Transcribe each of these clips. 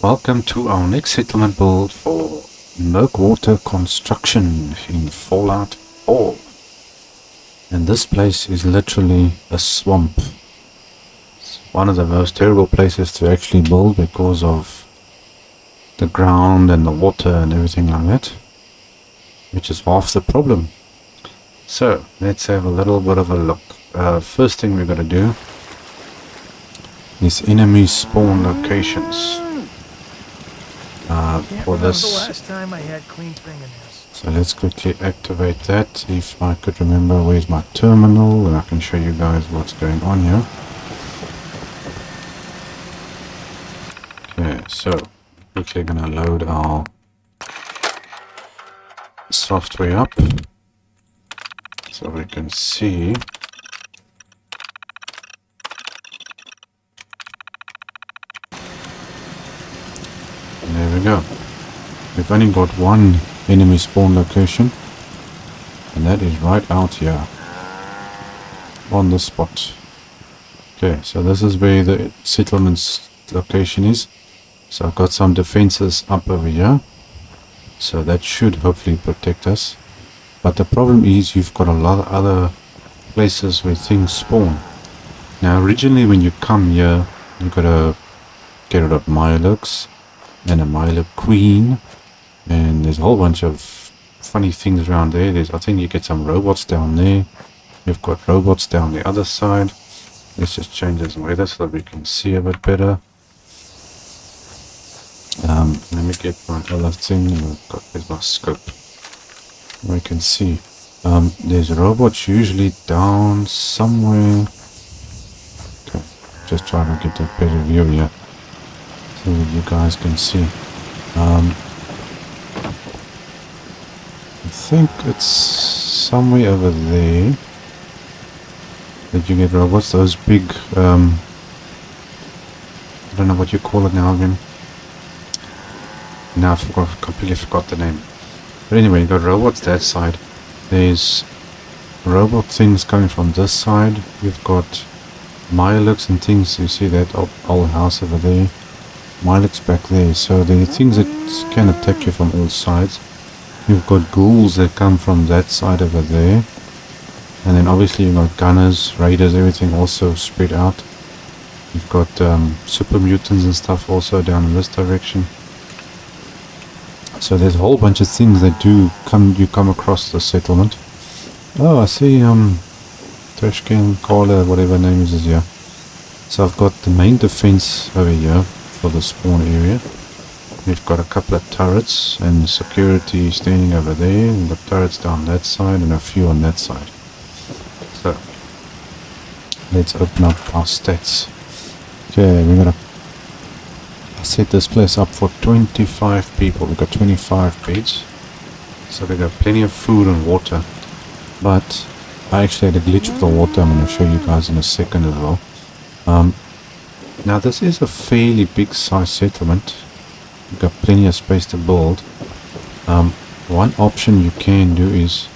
Welcome to our next settlement build for Murkwater construction in Fallout 4. And this place is literally a swamp. It's one of the most terrible places to actually build because of the ground and the water and everything like that, which is half the problem. So let's have a little bit of a look. First thing we're going to do is enemy spawn locations. For this, the last time I had clean fingernails. So let's quickly activate that. If I could remember where's my terminal, and I can show you guys what's going on here. Okay, so quickly gonna load our software up so we can see. And there we go. We've only got one enemy spawn location, and that is right out here on the spot. Okay, so this is where the settlement's location is. So I've got some defenses up over here, so that should hopefully protect us. But the problem is you've got a lot of other places where things spawn. Now originally when you come here, you've got to get rid of Mirelurks and a Mirelurk Queen. And there's a whole bunch of funny things around there. I think you get some robots down there. You've got robots down the other side. Let's just change this weather so that we can see a bit better. Let me get my other thing. There's my scope. We can see. There's robots usually down somewhere. Okay, just trying to get a better view here so that you guys can see. I think it's somewhere over there that you get robots, those big, I don't know what you call it now again. Now I completely forgot the name. But anyway, you got robots that side. There's robot things coming from this side. You've got Mirelurks and things. You see that old house over there. Mirelurks back there. So there are things that can attack you from all sides. You've got ghouls that come from that side over there. And then obviously you've got gunners, raiders, everything also spread out. You've got super mutants and stuff also down in this direction. So there's a whole bunch of things that you come across the settlement. Oh, I see Trashcan, Caller, whatever her name is here. So I've got the main defense over here for the spawn area. We've got a couple of turrets and security standing over there, and the turrets down that side and a few on that side. So let's open up our stats. Okay, we're gonna set this place up for 25 people. We've got 25 beds, so we've got plenty of food and water. But I actually had a glitch with the water. I'm going to show you guys in a second as well. Now this is a fairly big size settlement. You've got plenty of space to build. One option you can do is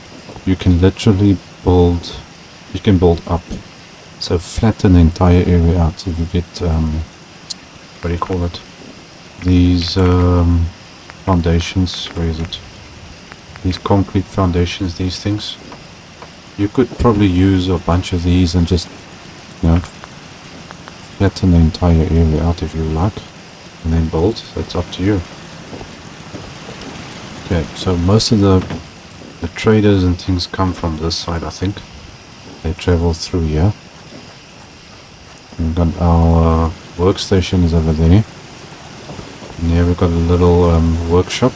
you can literally build up. So flatten the entire area out. So if you get, what do you call it? These foundations, where is it? These concrete foundations, these things. You could probably use a bunch of these and just, flatten the entire area out if you like. And then build. That's up to you. Okay, so most of the traders and things come from this side, I think. They travel through here. We've got our workstation is over there. And here we've got a little workshop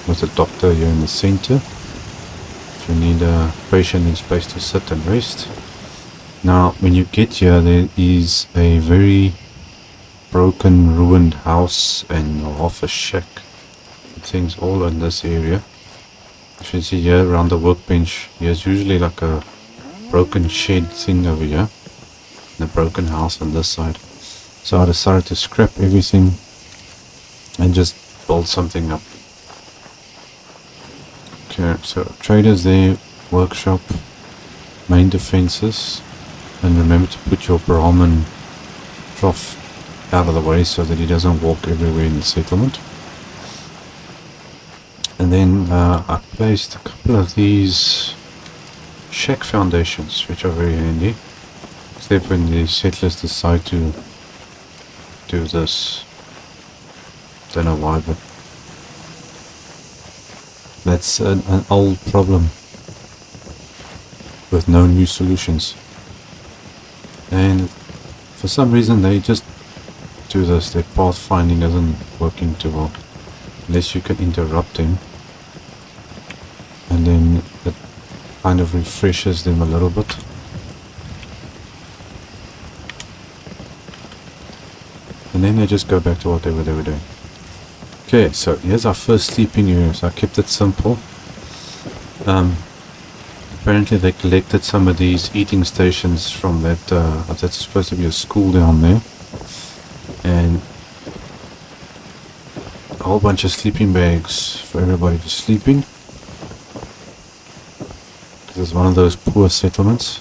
with a doctor here in the center. If you need a patient in space to sit and rest. Now, when you get here, there is a very broken, ruined house and half a shack. Things all in this area. If you see here around the workbench, there's usually like a broken shed thing over here. And a broken house on this side. So I decided to scrap everything and just build something up. Okay, so traders there, workshop, main defenses, and remember to put your Brahmin trough out of the way so that he doesn't walk everywhere in the settlement. And then I placed a couple of these shack foundations, which are very handy, except when the settlers decide to do this. Don't know why, but that's an old problem with no new solutions. And for some reason they just do this. Their pathfinding isn't working too well, unless you can interrupt them, and then it kind of refreshes them a little bit. And then they just go back to whatever they were doing. Okay, so here's our first sleeping area. So I kept it simple. Apparently they collected some of these eating stations from that, that's supposed to be a school down there. And a whole bunch of sleeping bags for everybody to sleep in. This is one of those poor settlements.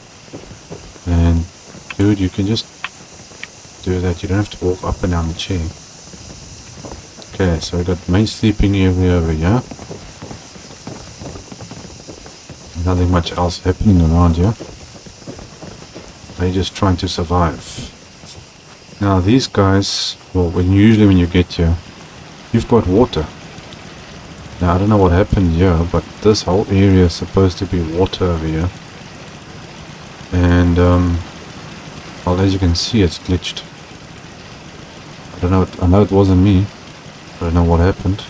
And dude, you can just do that. You don't have to walk up and down the chair. Okay, so we got main sleeping area over here. Nothing much else happening around here. They're just trying to survive. Now these guys, well, usually when you get here, you've got water. Now I don't know what happened here, but this whole area is supposed to be water over here. And well, as you can see, it's glitched. I know it wasn't me. I don't know what happened,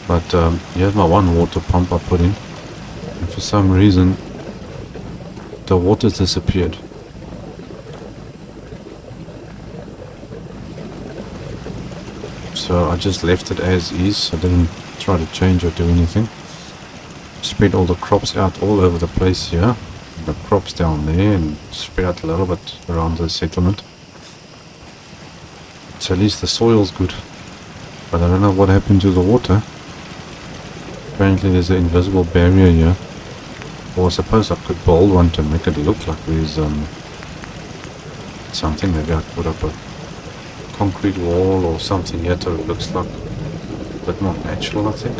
but here's my one water pump I put in, and for some reason the water's disappeared. So I just left it as is. I didn't try to change or do anything. Spread all the crops out all over the place here, the crops down there, and spread out a little bit around the settlement. So at least the soil's good. But I don't know what happened to the water. Apparently there's an invisible barrier here. Or I suppose I could build one to make it look like there's something. Maybe I put up a concrete wall or something here so it looks like a bit more natural, I think.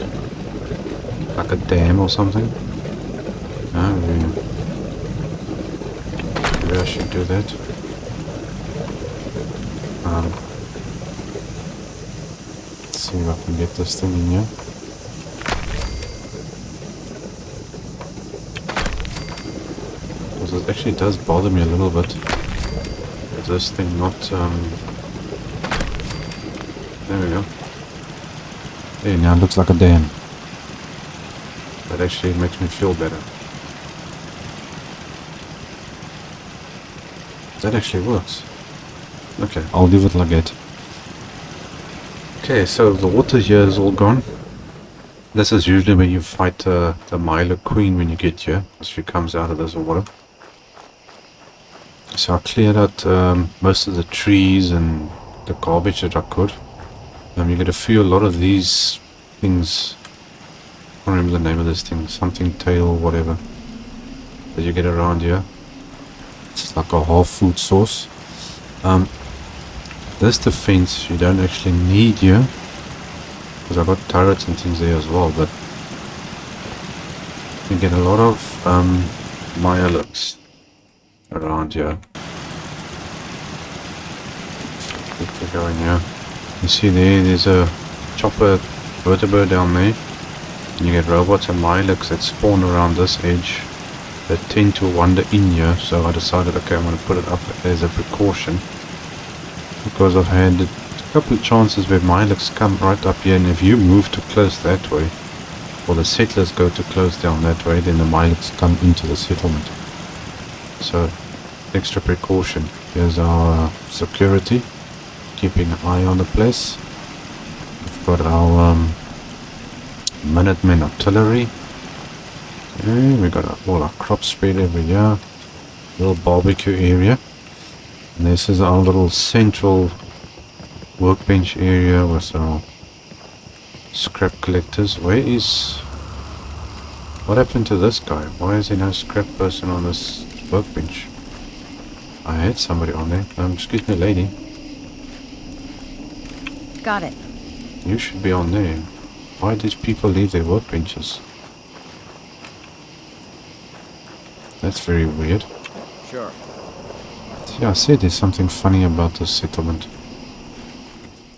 Like a dam or something. Maybe I should do that. See if I can get this thing in here. Because it actually does bother me a little bit. This thing not, there we go. Hey, now it looks like a dam. That actually makes me feel better. That actually works. Okay, I'll leave it like that. Okay, so the water here is all gone. This is usually where you fight the Milo Queen when you get here, as she comes out of this water. So I cleared out most of the trees and the garbage that I could. You get a lot of these things. I can't remember the name of this thing. Something tail, whatever. That you get around here. It's like a half food source. This defense you don't actually need here, because I've got turrets and things there as well, but you get a lot of Mirelurks around here. Keep going here. You see there's a chopper vertebra down there, and you get robots and Mirelurks that spawn around this edge that tend to wander in here, so I decided, okay, I'm going to put it up as a precaution. Because I've had a couple of chances where Mirelurks come right up here, and if you move too close that way, or the settlers go too close down that way, then the Mirelurks come into the settlement. So, extra precaution. Here's our security, keeping an eye on the place. We've got our Minutemen artillery. Okay, we got all our crops spread over here. Little barbecue area. And this is our little central workbench area with our scrap collectors. What happened to this guy? Why is there no scrap person on this workbench? I had somebody on there. Excuse me, lady. Got it. You should be on there. Why did people leave their workbenches? That's very weird. Sure. See, I said there's something funny about this settlement.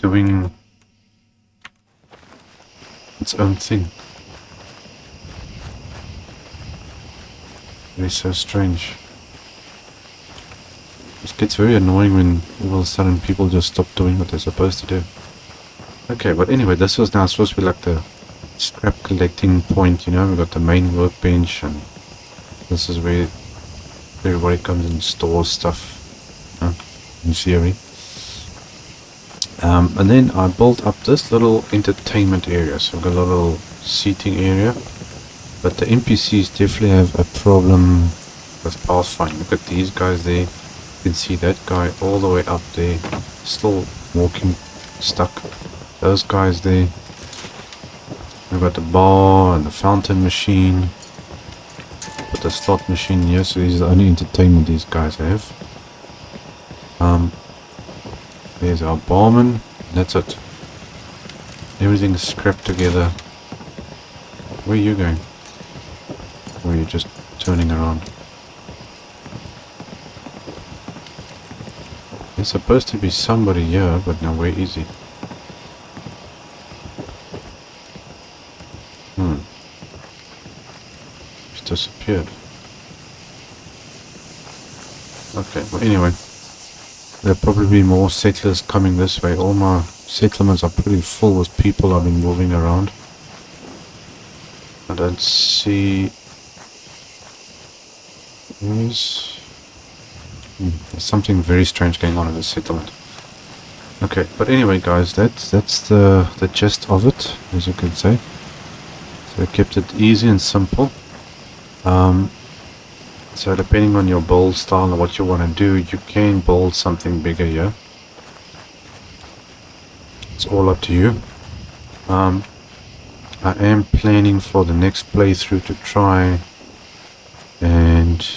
Doing its own thing. It is so strange. It gets very annoying when all of a sudden people just stop doing what they're supposed to do. Okay, but anyway, this was now supposed to be like the scrap collecting point, you know. We've got the main workbench, and this is where everybody comes and stores stuff, in theory. And then I built up this little entertainment area. So we've got a little seating area, but the NPCs definitely have a problem with pathfinding. Look at these guys there. You can see that guy all the way up there, still walking, stuck. Those guys there. We've got the bar and the fountain machine. Put the slot machine here, so these are the only entertainment these guys have. There's our barman. That's it. Everything's scrapped together. Where are you going? Or are you just turning around? There's supposed to be somebody here, but now where is he? He's disappeared. Okay, well anyway. There'll probably be more settlers coming this way. All my settlements are pretty full with people I've been moving around. I don't see... There's something very strange going on in this settlement. Okay, but anyway guys, that's the gist of it, as you could say. So I kept it easy and simple. So depending on your build style and what you want to do, you can build something bigger here. It's all up to you. I am planning for the next playthrough to try and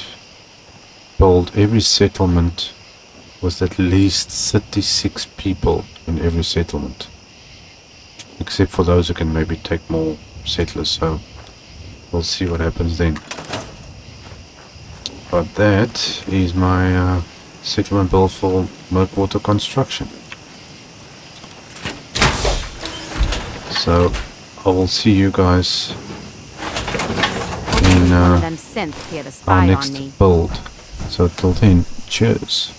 build every settlement with at least 36 people in every settlement. Except for those who can maybe take more settlers, so we'll see what happens then. But that is my settlement build for Murkwater construction. So I will see you guys in our next build. So till then, cheers.